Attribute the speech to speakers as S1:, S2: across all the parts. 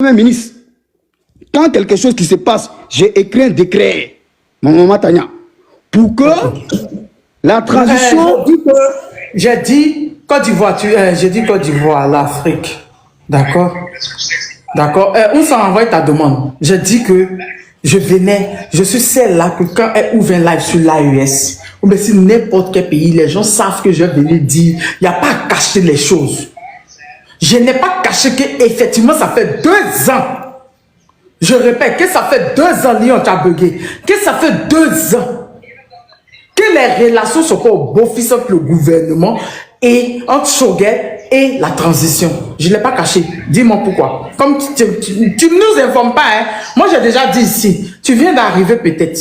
S1: Premier ministre, quand quelque chose qui se passe, j'ai écrit un décret, Maman Tania, pour que la transition...
S2: J'ai dit Côte d'Ivoire, j'ai dit Côte d'Ivoire, l'Afrique. D'accord? D'accord? Où ça envoie ta demande? J'ai dit que je venais, je suis celle-là que quand elle ouvre un live sur l'AES, ou bien si n'importe quel pays, les gens savent que je venais dire, il n'y a pas à cacher les choses. Je n'ai pas caché que effectivement ça fait 2 ans. Je répète, que ça fait 2 ans, Lyon, tu as bugué. Que ça fait 2 ans. Que les relations sont pas au beau-fils entre le gouvernement et entre Choguel et la transition. Je ne l'ai pas caché. Dis-moi pourquoi. Comme tu ne nous informes pas, hein. Moi j'ai déjà dit ici, tu viens d'arriver peut-être.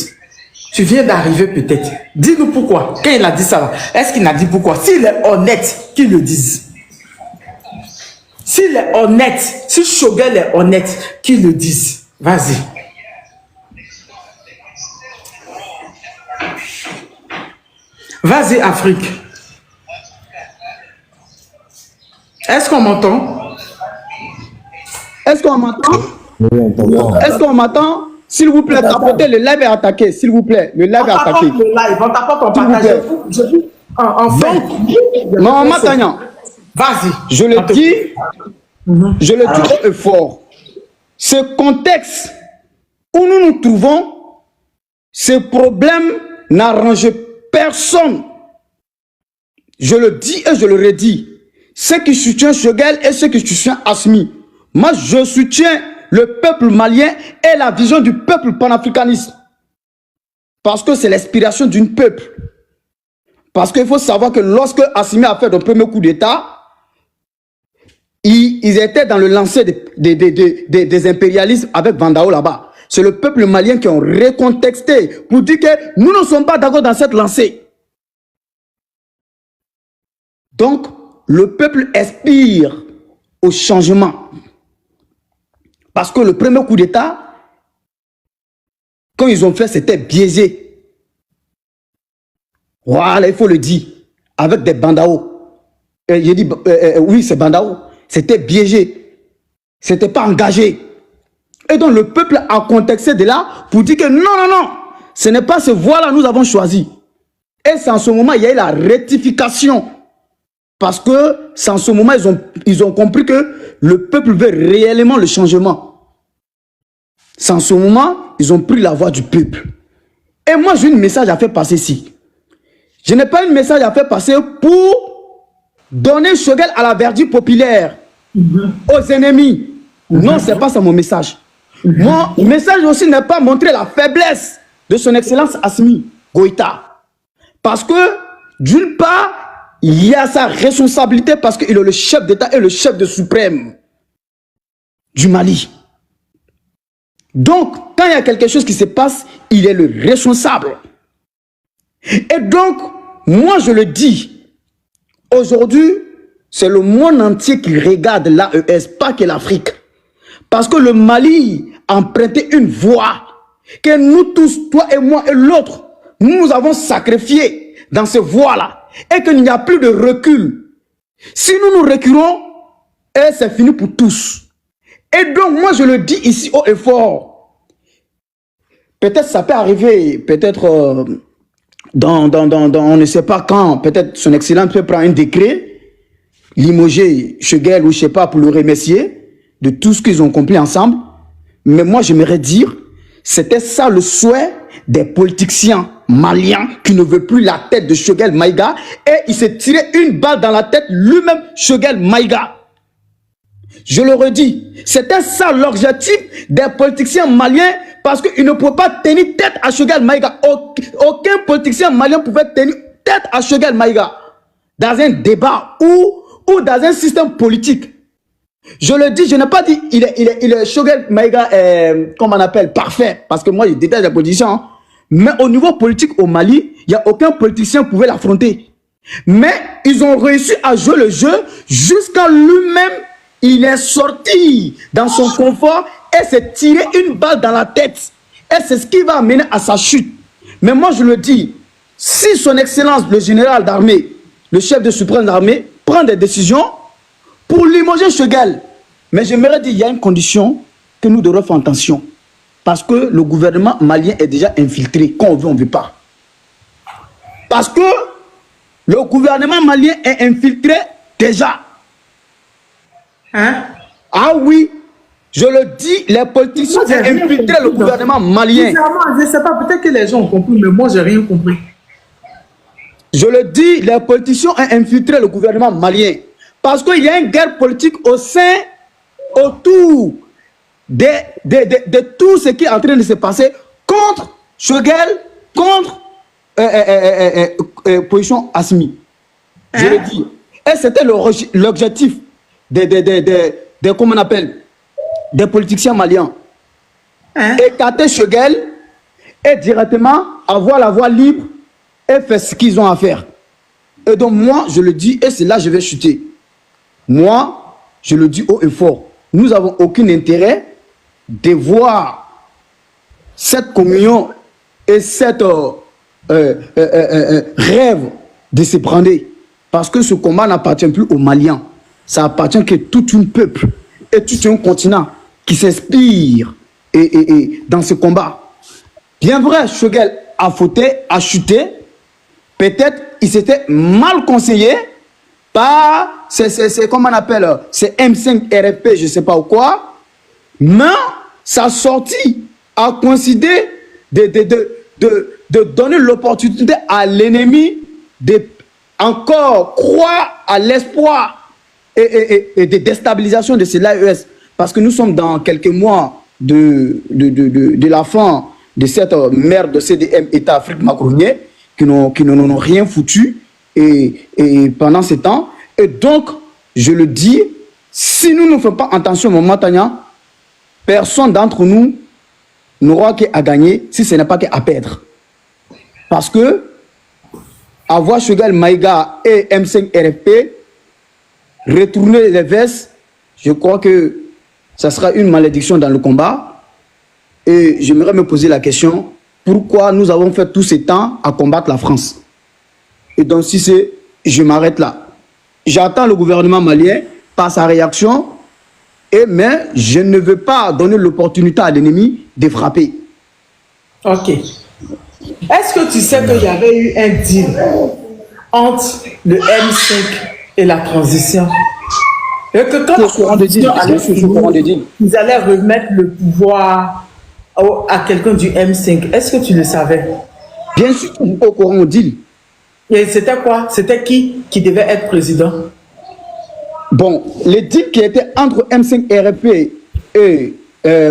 S2: Tu viens d'arriver peut-être. Dis-nous pourquoi. Quand il a dit ça, est-ce qu'il a dit pourquoi? S'il est honnête, qu'il le dise. S'il est honnête, si Choguel est honnête, qu'il le dise. Vas-y. Vas-y, Afrique. Est-ce qu'on m'entend?
S1: Est-ce qu'on m'entend? Est-ce qu'on m'entend? S'il vous plaît, tapotez, le live est attaqué. S'il vous plaît, le live est attaqué.
S2: Le live, on tapote, on partage. Enfin.
S1: Maman Tania.
S2: Vas-y.
S1: Je le dis haut et fort. Ce contexte où nous nous trouvons, ce problème n'arrange personne. Je le dis et je le redis. Ceux qui soutiennent Choguel et ceux qui soutiennent Assimi. Moi, je soutiens le peuple malien et la vision du peuple panafricaniste. Parce que c'est l'inspiration d'un peuple. Parce qu'il faut savoir que lorsque Assimi a fait le premier coup d'État, ils étaient dans le lancer des impérialistes avec Vandao là-bas. C'est le peuple malien qui ont recontexté pour dire que nous ne sommes pas d'accord dans cette lancée. Donc, le peuple aspire au changement. Parce que le premier coup d'État, quand ils ont fait, c'était biaisé. Voilà, il faut le dire. Avec des Bandao. J'ai dit, oui, c'est Bandao. C'était biaisé. C'était pas engagé. Et donc, le peuple a contexté de là pour dire que non, ce n'est pas ce voie-là que nous avons choisi. Et c'est en ce moment, il y a eu la rectification. Parce que c'est en ce moment, ils ont compris que le peuple veut réellement le changement. C'est en ce moment, ils ont pris la voix du peuple. Et moi, j'ai un message à faire passer ici. Je n'ai pas un message à faire passer pour donner Choguel à la verdure populaire, aux ennemis. Non, ce n'est pas ça mon message. Mon message aussi n'est pas montrer la faiblesse de son excellence Assimi Goïta. Parce que, d'une part, il y a sa responsabilité parce qu'il est le chef d'État et le chef de suprême du Mali. Donc, quand il y a quelque chose qui se passe, il est le responsable. Et donc, moi je le dis, aujourd'hui, c'est le monde entier qui regarde l'AES, pas que l'Afrique. Parce que le Mali a emprunté une voie que nous tous, toi et moi et l'autre, nous avons sacrifié dans cette voie-là. Et qu'il n'y a plus de recul. Si nous nous reculons, c'est fini pour tous. Et donc, moi, je le dis ici haut et fort. Peut-être ça peut arriver, peut-être on ne sait pas quand, peut-être son excellence peut prendre un décret, limoger Choguel ou je ne sais pas, pour le remercier de tout ce qu'ils ont compris ensemble. Mais moi, j'aimerais dire, c'était ça le souhait des politiciens maliens qui ne veulent plus la tête de Choguel Maïga, et il s'est tiré une balle dans la tête lui-même, Choguel Maïga. Je le redis, c'était ça l'objectif des politiciens maliens, parce qu'ils ne pouvaient pas tenir tête à Choguel Maïga. Aucun politicien malien pouvait tenir tête à Choguel Maïga dans un débat ou dans un système politique. Je le dis, je n'ai pas dit il est Choguel Maïga, comme on appelle, parfait, parce que moi je déteste la politiciens. Hein. Mais au niveau politique au Mali, il n'y a aucun politicien qui pouvait l'affronter. Mais ils ont réussi à jouer le jeu jusqu'à lui-même, il est sorti dans son confort et s'est tiré une balle dans la tête. Et c'est ce qui va amener à sa chute. Mais moi je le dis, si son excellence, le général d'armée, le chef de suprême d'armée, prend des décisions pour limoger Choguel, mais j'aimerais dire, il y a une condition, que nous devons faire attention. Parce que le gouvernement malien est déjà infiltré, quand on veut, on ne veut pas. Parce que le gouvernement malien est infiltré déjà.
S2: Hein?
S1: Ah oui, je le dis, les politiciens ont infiltré le gouvernement malien.
S2: Je ne sais pas, peut-être que les gens ont compris, mais moi, je n'ai rien compris.
S1: Je le dis, les politiciens ont infiltré le gouvernement malien. Parce qu'il y a une guerre politique autour de tout ce qui est en train de se passer contre Choguel, contre position Assimi. Je le dis. Et c'était l'objectif comment on appelle, des politiciens maliens. Écarter Choguel et directement avoir la voie libre et faire ce qu'ils ont à faire. Et donc moi, je le dis, et c'est là que je vais chuter. Moi, je le dis haut et fort. Nous n'avons aucun intérêt de voir cette communion et cette rêve de se prendre. Parce que ce combat n'appartient plus aux Maliens. Ça appartient que tout un peuple et tout un continent qui s'inspire dans ce combat. Bien vrai, Choguel a fauté, a chuté. Peut-être il s'était mal conseillé par, comment on appelle, c'est M5 RFP, je ne sais pas ou quoi. Mais sa sortie a coïncidé de donner l'opportunité à l'ennemi de encore croire à l'espoir et de déstabilisation de ces l'AES. Parce que nous sommes dans quelques mois de la fin de cette merde de CDM, État Afrique macronien, qui n'en ont rien foutu et pendant ce temps. Et donc, je le dis, si nous ne faisons pas attention momentanément, personne d'entre nous n'aura qu'à gagner si ce n'est pas qu'à perdre. Parce que avoir Choguel Maïga et M5 RFP, retourner les vestes, je crois que ça sera une malédiction dans le combat. Et j'aimerais me poser la question, pourquoi nous avons fait tout ce temps à combattre la France? Et donc, si c'est, je m'arrête là. J'attends le gouvernement malien par sa réaction, mais je ne veux pas donner l'opportunité à l'ennemi de frapper.
S2: Ok. Est-ce que tu sais qu'il y avait eu un deal entre le M5 et la transition? Et que quand la transition allait finir, ils allaient remettre le pouvoir à quelqu'un du M5. Est-ce que tu le savais?
S1: Bien sûr, on est au courant au deal.
S2: Et c'était quoi? C'était qui devait être président?
S1: Bon, le deal qui était entre M5 RFP et,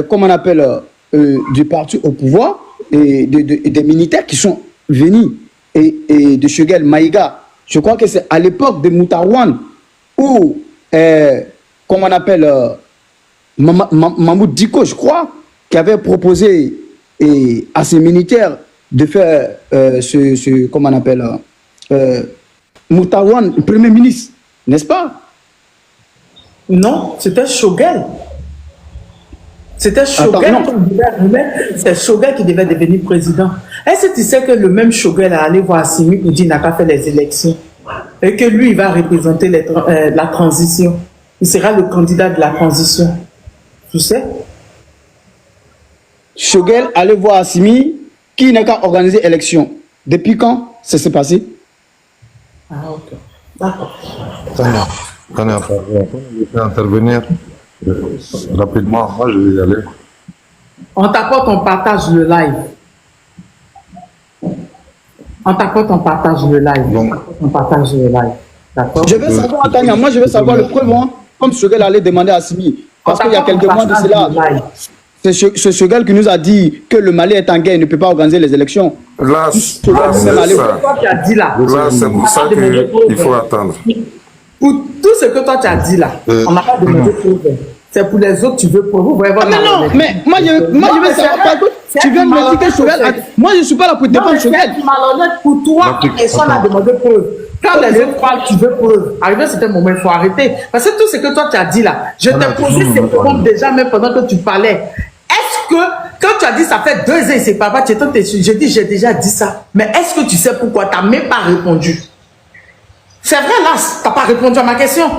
S1: comment on appelle, du parti au pouvoir, et des militaires qui sont venus, et de Choguel Maïga, je crois que c'est à l'époque de Moutarwan, où, comment on appelle, Mahmoud Diko, je crois, qui avait proposé à ces militaires de faire comment on appelle, Moutarwan, premier ministre, n'est-ce pas?
S2: Non, c'était Choguel. C'était Choguel qui devait devenir président. Est-ce que tu sais que le même Choguel a allé voir Assimi pour dire qu'il n'a pas fait les élections et que lui, il va représenter la transition. Il sera le candidat de la transition. Tu sais?
S1: Choguel allait voir Assimi qui n'a qu'à organiser l'élection. Depuis quand ça s'est passé?
S2: Ah, ok. D'accord.
S3: Tania, je vais intervenir rapidement. Moi, je vais y aller.
S2: On t'apporte, on partage le live. On t'apporte, on partage le live.
S3: Donc,
S2: on partage le live. D'accord?
S1: Je veux savoir, Tania, moi je veux savoir le preuve, comme Choguel allait demander à Assimi. Parce qu'il y a quelques mois de cela, c'est Choguel qui nous a dit que le Mali est en guerre, il ne peut pas organiser les élections.
S3: là, c'est pour ça qu'il faut attendre.
S2: Pour tout ce que toi tu as dit là, on n'a pas demandé pour eux. C'est pour les autres, tu veux pour vous.
S1: Mais non, mais moi je veux savoir, parce que tu viens de me dire que Choguel, moi je ne suis pas là pour défendre Choguel.
S2: C'est malhonnête pour toi, personne n'a demandé preuve. Quand les autres parlent, tu veux preuve. Arrivé à un certain moment, il faut arrêter. Parce que tout ce que toi tu as dit là, je t'ai posé ces questions déjà, même pendant que tu parlais. Est-ce que, quand tu as dit ça fait 2 ans, c'est papa, tu es je dis, j'ai déjà dit ça. Mais est-ce que tu sais pourquoi tu n'as même pas répondu? C'est vrai là, tu n'as pas répondu à ma question.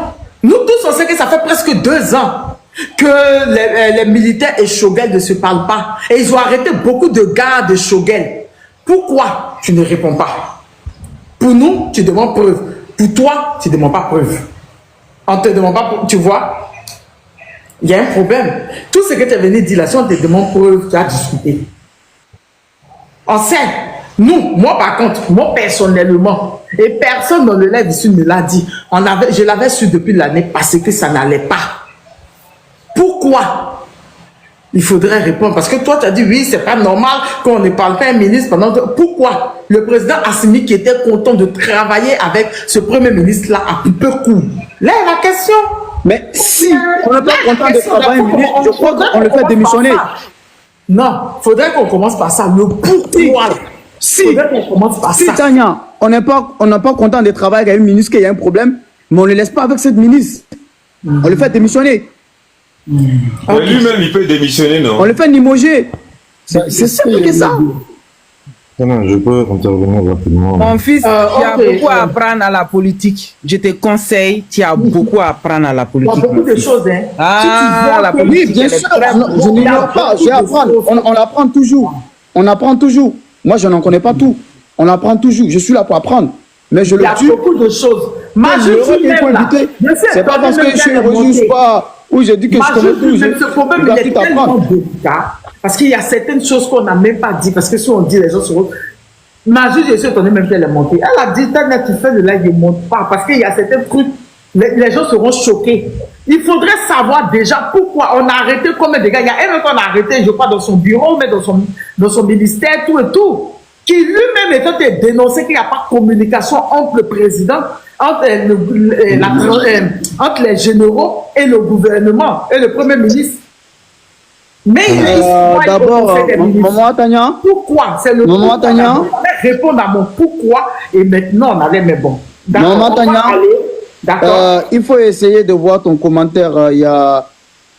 S2: Nous tous, on sait que ça fait presque 2 ans. que les militaires et Choguel ne se parlent pas. Et ils ont arrêté beaucoup de gars de Choguel. Pourquoi tu ne réponds pas? Pour nous, tu demandes preuve. Pour toi, tu ne demandes pas preuve. On ne te demande pas preuve. Tu vois, il y a un problème. Tout ce que tu es venu dire là, si on te demande preuve, tu as discuté. On sait. Nous, moi par contre, moi personnellement, et personne dans le live ici ne l'a dit, je l'avais su depuis l'année passée que ça n'allait pas. Pourquoi? Il faudrait répondre. Parce que toi, tu as dit, oui, c'est pas normal qu'on ne parle pas à un ministre pendant... Pourquoi? Le président Assimi qui était content de travailler avec ce premier ministre-là à peu court. Là, la question.
S1: Mais si on n'est pas content de travailler, je crois qu'on le fait démissionner.
S2: Non, il faudrait qu'on commence par ça. Le pourquoi.
S1: Si,
S2: faudrait qu'on commence par ça.
S1: Tania, on n'est pas content de travailler avec un ministre qu'il y a un problème, mais on ne le laisse pas avec cette ministre. On le fait démissionner.
S4: Mais lui-même, il peut démissionner, non?
S1: On le fait limoger. C'est simple que ça.
S3: Non, je peux intervenir rapidement.
S5: Mon fils, tu as beaucoup à apprendre à la politique. Je te conseille, tu as beaucoup à apprendre à la politique.
S2: Il y a beaucoup de choses, hein.
S5: Ah, la politique.
S1: Oui, bien sûr, je n'ignore pas, je vais apprendre. On apprend toujours. On apprend toujours. Moi, je n'en connais pas tout. On apprend toujours. Je suis là pour apprendre. Mais je le tue.
S2: Il y a beaucoup de choses.
S1: C'est pas parce que je suis reçu pas. Ou j'ai dit que je connais tout.
S2: Ce problème, il est tellement délicat. Parce qu'il y a certaines choses qu'on n'a même pas dit. Parce que si on dit, les gens seront... Ma juge, je suis étonnée même qu'elle est montée. Elle a dit, tu fais le live, il ne monte pas. Parce qu'il y a certains trucs, les gens seront choqués. Il faudrait savoir déjà pourquoi on a arrêté combien de gars. Il y a un qu'on a arrêté, je crois, dans son bureau, mais dans son ministère, tout et tout. Qui lui-même était dénoncé qu'il n'y a pas de communication entre le président, entre les généraux et le gouvernement et le premier ministre. Mais
S1: d'abord, maman Tania.
S2: Pourquoi? C'est le
S1: maman Tania.
S2: On allait répondre à mon pourquoi et maintenant on allait, mais bon.
S1: Maman Tania.
S2: D'accord.
S1: Il faut essayer de voir ton commentaire. Il y a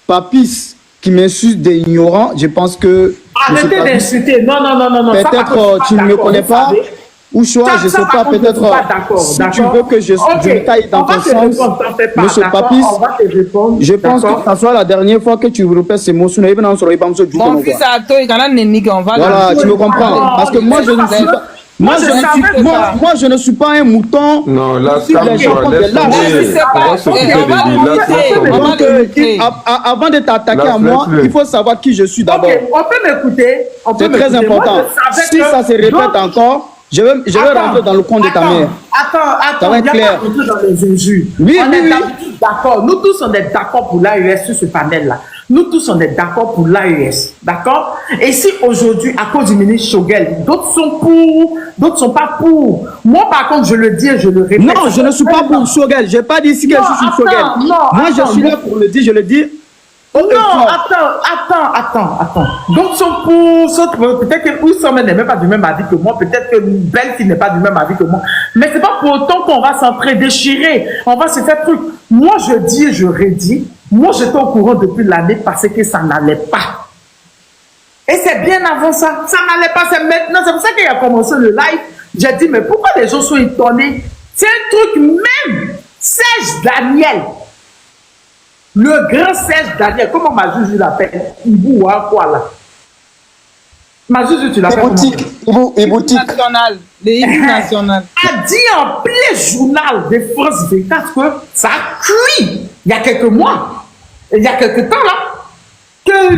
S1: Papis qui m'insulte d'ignorant. Je pense que.
S2: Arrêtez d'insulter. Non.
S1: Peut-être tu ne me connais pas. Ou soit, je ne sais pas, peut-être, si tu veux que je taille dans ton sens, monsieur Papis, je pense que ça soit la dernière fois que tu répètes ces mots.
S5: Mon fils a toi, on va.
S1: Voilà, tu me comprends. Parce que moi, je ne suis pas... Moi, je ne suis pas un mouton.
S4: Non, là,
S1: avant de t'attaquer à moi, il faut savoir qui je suis d'abord.
S2: On peut m'écouter.
S1: C'est très important. Si ça se répète encore, je vais rentrer dans le compte de ta mère.
S2: Attends,
S1: ça va être clair.
S2: Dans les injures.
S1: Oui.
S2: D'accord. Nous tous, on est d'accord pour l'AES sur ce panel-là. Nous tous, on est d'accord pour l'AES. D'accord? Et si aujourd'hui, à cause du ministre Choguel, d'autres sont pour, d'autres sont pas pour. Moi, par contre, je le dis et je le répète.
S1: Non, je ne suis pas pour Choguel. Je n'ai pas dit ici que je suis sur Choguel. Moi, je suis là pour le dire, je le dis.
S2: Non, attends. Donc, sont pour, peut-être que Oussama n'est même pas du même avis que moi, peut-être que Belle qui n'est pas du même avis que moi. Mais c'est pas pour autant qu'on va s'entrer déchirer, on va se faire truc. Moi, je dis et je redis, moi, j'étais au courant depuis l'année parce que ça n'allait pas. Et c'est bien avant ça, ça n'allait pas, c'est maintenant, c'est pour ça qu'il a commencé le live. J'ai dit, mais pourquoi les gens sont étonnés? C'est un truc même, Serge Daniel. Le grand Serge Daniel, comment ma juge l'appelle? Ibou, quoi là? Ma juge, tu l'appelles comment?
S1: Iboutique.
S5: National. Le Ibou national.
S2: A dit en plein journal de France 24 que ça a cuit il y a quelques mois, il y a quelques temps là, que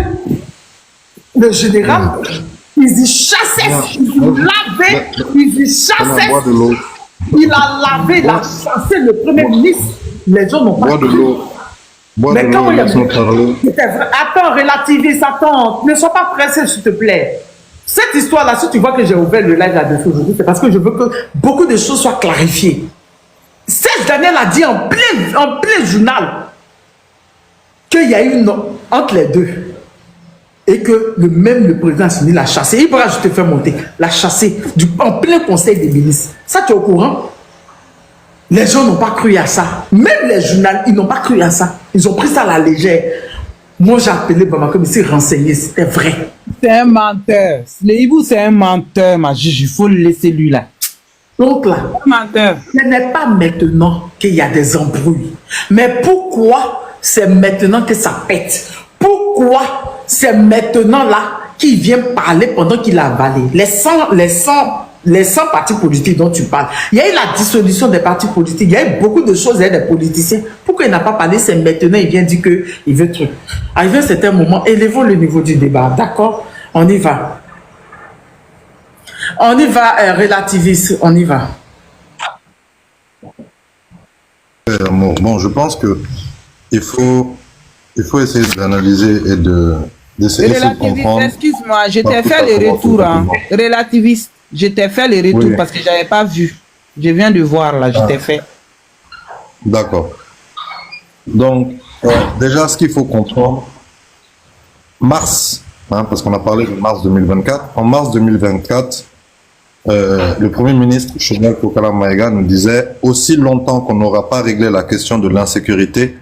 S2: le général, il y chassait, il lavait, il y chassait. Il a lavé, il a chassé le premier ministre. Les gens n'ont pas
S3: de l'eau.
S2: Mais quand il y a... Attends, relativise, attends. Ne sois pas pressé, s'il te plaît. Cette histoire-là, si tu vois que j'ai ouvert le live là-dessus aujourd'hui, c'est parce que je veux que beaucoup de choses soient clarifiées. Serge Daniel a dit en plein journal qu'il y a eu une entre les deux. Et que le président Assimi l'a chassé. Il pourra, je te fais monter, l'a chassé en plein conseil des ministres. Ça, tu es au courant? Les gens n'ont pas cru à ça. Même les journalistes, ils n'ont pas cru à ça. Ils ont pris ça à la légère. Moi, j'ai appelé Bamako, mais c'est renseigné, c'était vrai.
S5: C'est un menteur. Le Ibou, c'est un menteur, ma juge. Il faut le laisser lui là.
S2: Donc là,
S5: menteur.
S2: ce n'est pas maintenant qu'il y a des embrouilles. Mais pourquoi c'est maintenant que ça pète. Pourquoi c'est maintenant là qu'il vient parler pendant qu'il a avalé les 100 partis politiques dont tu parles? Il y a eu la dissolution des partis politiques, il y a eu beaucoup de choses, il y a des politiciens. Pourquoi il n'a pas parlé? C'est maintenant, il vient dire qu'il veut truc. Arrivé à un certain moment, élevons le niveau du débat, d'accord? On y va. On y va, relativiste, on y va.
S3: Bon, je pense que il faut essayer d'analyser et d'essayer de
S5: Relativiste,
S3: comprendre.
S5: excuse-moi, je t'ai
S3: Parce que
S5: fait
S3: ça
S5: le
S3: commence
S5: retour. Hein.
S3: rapidement.
S5: Relativiste, je t'ai fait le retour
S3: Oui.
S5: parce que je n'avais pas vu. Je viens de voir là, je t'ai fait.
S3: D'accord. Donc, déjà, ce qu'il faut comprendre, mars, parce qu'on a parlé de mars 2024. En mars 2024, le Premier ministre Choguel Kokala Maïga nous disait « Aussi longtemps qu'on n'aura pas réglé la question de l'insécurité,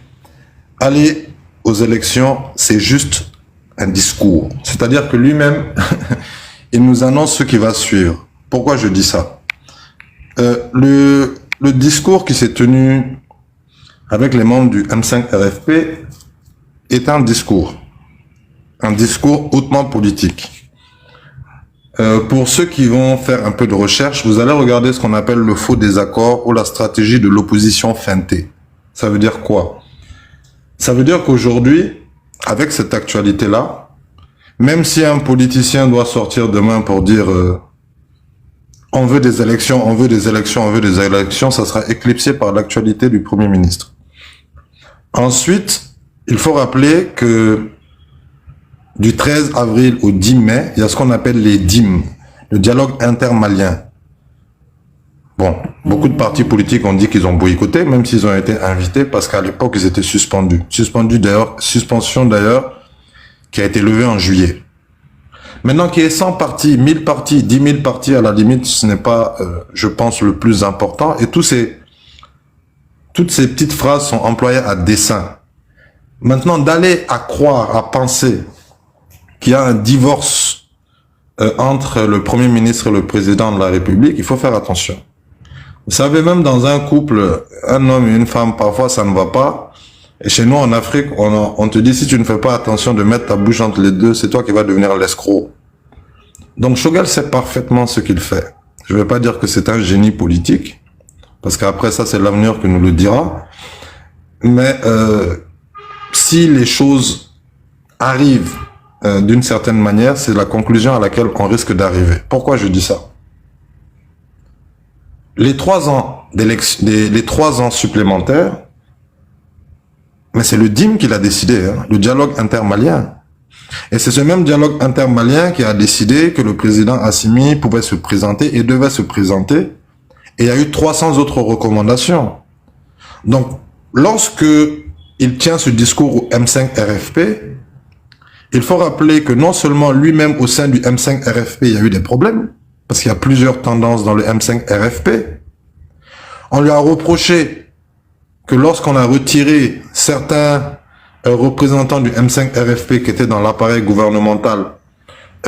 S3: aller aux élections, c'est juste un discours. » C'est-à-dire que lui-même, il nous annonce ce qui va suivre. Pourquoi je dis ça? Le discours qui s'est tenu avec les membres du M5 RFP est un discours hautement politique. Pour ceux qui vont faire un peu de recherche, vous allez regarder ce qu'on appelle le faux désaccord ou la stratégie de l'opposition feintée. Ça veut dire quoi? Ça veut dire qu'aujourd'hui, avec cette actualité-là, même si un politicien doit sortir demain pour dire on veut des élections, on veut des élections, on veut des élections, ça sera éclipsé par l'actualité du Premier ministre. Ensuite, il faut rappeler que du 13 avril au 10 mai, il y a ce qu'on appelle les DIM, le dialogue intermalien. Bon, beaucoup de partis politiques ont dit qu'ils ont boycotté, même s'ils ont été invités, parce qu'à l'époque, ils étaient suspendus. Suspension d'ailleurs, qui a été levée en juillet. Maintenant qu'il y ait 100 partis, 1000 partis, 10 000 partis, à la limite, ce n'est pas, je pense, le plus important. Et toutes ces petites phrases sont employées à dessein. Maintenant, d'aller à croire, à penser qu'il y a un divorce entre le Premier ministre et le Président de la République, il faut faire attention. Vous savez, même dans un couple, un homme et une femme, parfois ça ne va pas. Et chez nous, en Afrique, on te dit, si tu ne fais pas attention de mettre ta bouche entre les deux, c'est toi qui vas devenir l'escroc. Donc Choguel sait parfaitement ce qu'il fait. Je ne vais pas dire que c'est un génie politique, parce qu'après ça, c'est l'avenir qui nous le dira. Mais si les choses arrivent d'une certaine manière, c'est la conclusion à laquelle on risque d'arriver. Pourquoi je dis ça? Les 3 ans les 3 ans supplémentaires, mais c'est le DIM qui l'a décidé, hein, le dialogue intermalien. Et c'est ce même dialogue intermalien qui a décidé que le président Assimi pouvait se présenter et devait se présenter. Et il y a eu 300 autres recommandations. Donc, lorsque il tient ce discours au M5 RFP, il faut rappeler que non seulement lui-même au sein du M5 RFP, il y a eu des problèmes, parce qu'il y a plusieurs tendances dans le M5 RFP. On lui a reproché que lorsqu'on a retiré certains représentants du M5 RFP qui étaient dans l'appareil gouvernemental,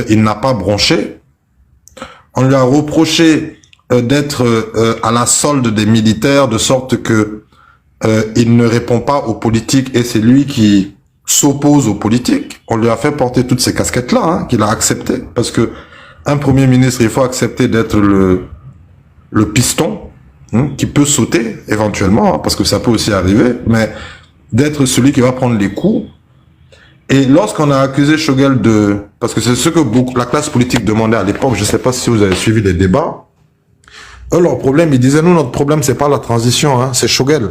S3: il n'a pas bronché. On lui a reproché d'être à la solde des militaires, de sorte que il ne répond pas aux politiques et c'est lui qui s'oppose aux politiques. On lui a fait porter toutes ces casquettes-là, hein, qu'il a accepté, parce que un Premier ministre, il faut accepter d'être le piston, hein, qui peut sauter éventuellement, hein, parce que ça peut aussi arriver, mais d'être celui qui va prendre les coups. Et lorsqu'on a accusé Choguel de... Parce que c'est ce que la classe politique demandait à l'époque, je ne sais pas si vous avez suivi les débats. Eux, leur problème, ils disaient, nous, notre problème, c'est pas la transition, hein, c'est Choguel.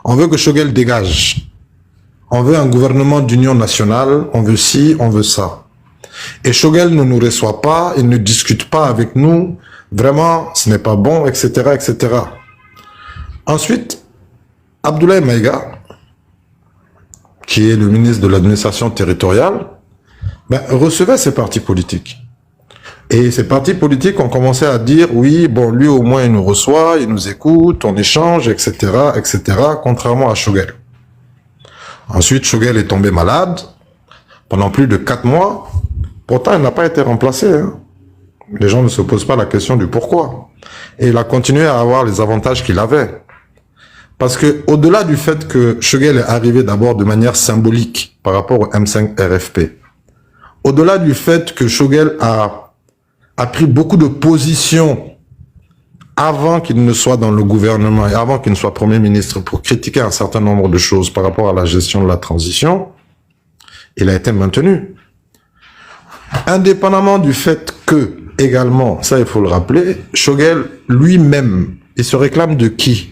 S3: On veut que Choguel dégage. On veut un gouvernement d'union nationale, on veut ci, on veut ça. Et Choguel ne nous reçoit pas, il ne discute pas avec nous, vraiment, ce n'est pas bon, etc., etc. Ensuite, Abdoulaye Maïga, qui est le ministre de l'administration territoriale, recevait ces partis politiques. Et ces partis politiques ont commencé à dire, oui, bon, lui au moins il nous reçoit, il nous écoute, on échange, etc., etc., contrairement à Choguel. Ensuite, Choguel est tombé malade pendant plus de 4 mois. Pourtant, il n'a pas été remplacé. Hein. Les gens ne se posent pas la question du pourquoi. Et il a continué à avoir les avantages qu'il avait. Parce que au-delà du fait que Shogel est arrivé d'abord de manière symbolique par rapport au M5 RFP, au-delà du fait que Shogel a pris beaucoup de positions avant qu'il ne soit dans le gouvernement et avant qu'il ne soit Premier ministre pour critiquer un certain nombre de choses par rapport à la gestion de la transition, il a été maintenu. Indépendamment du fait que, également, ça il faut le rappeler, Shogel lui-même, il se réclame de qui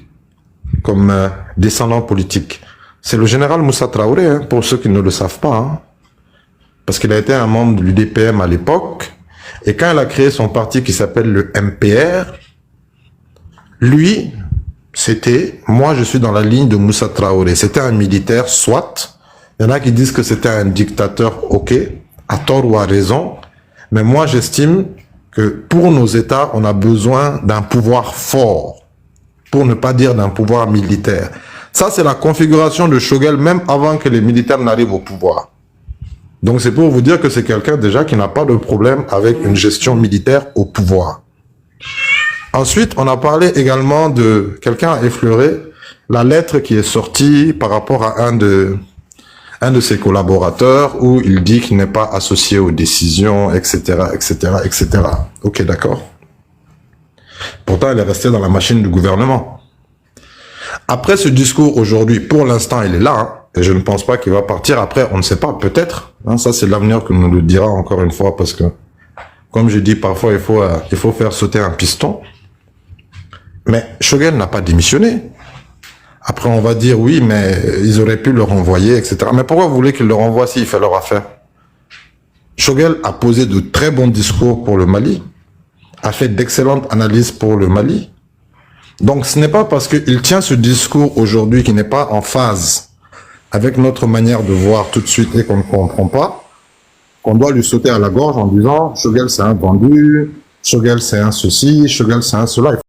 S3: comme descendant politique? C'est le général Moussa Traoré, hein, pour ceux qui ne le savent pas. Hein. Parce qu'il a été un membre de l'UDPM à l'époque. Et quand il a créé son parti qui s'appelle le MPR, lui, c'était, moi je suis dans la ligne de Moussa Traoré. C'était un militaire, soit. Il y en a qui disent que c'était un dictateur, ok, à tort ou à raison. Mais moi j'estime que pour nos États, on a besoin d'un pouvoir fort. Pour ne pas dire d'un pouvoir militaire. Ça, c'est la configuration de Shogel, même avant que les militaires n'arrivent au pouvoir. Donc, c'est pour vous dire que c'est quelqu'un déjà qui n'a pas de problème avec une gestion militaire au pouvoir. Ensuite, on a parlé également de, quelqu'un a effleuré la lettre qui est sortie par rapport à un de ses collaborateurs où il dit qu'il n'est pas associé aux décisions, etc., etc., etc. Ok, d'accord. Pourtant, elle est restée dans la machine du gouvernement. Après ce discours aujourd'hui, pour l'instant, il est là, hein, et je ne pense pas qu'il va partir. Après, on ne sait pas, peut-être. Hein, ça, c'est l'avenir que nous le dira encore une fois, parce que, comme je dis, parfois, il faut faire sauter un piston. Mais Shogel n'a pas démissionné. Après, on va dire, oui, mais ils auraient pu le renvoyer, etc. Mais pourquoi vous voulez qu'ils le renvoient s'il fait leur affaire? Shogel a posé de très bons discours pour le Mali, a fait d'excellentes analyses pour le Mali. Donc, ce n'est pas parce qu'il tient ce discours aujourd'hui qui n'est pas en phase avec notre manière de voir tout de suite et qu'on ne comprend pas, qu'on doit lui sauter à la gorge en disant « Shogel, c'est un vendu, Shogel, c'est un ceci, Shogel, c'est un cela ».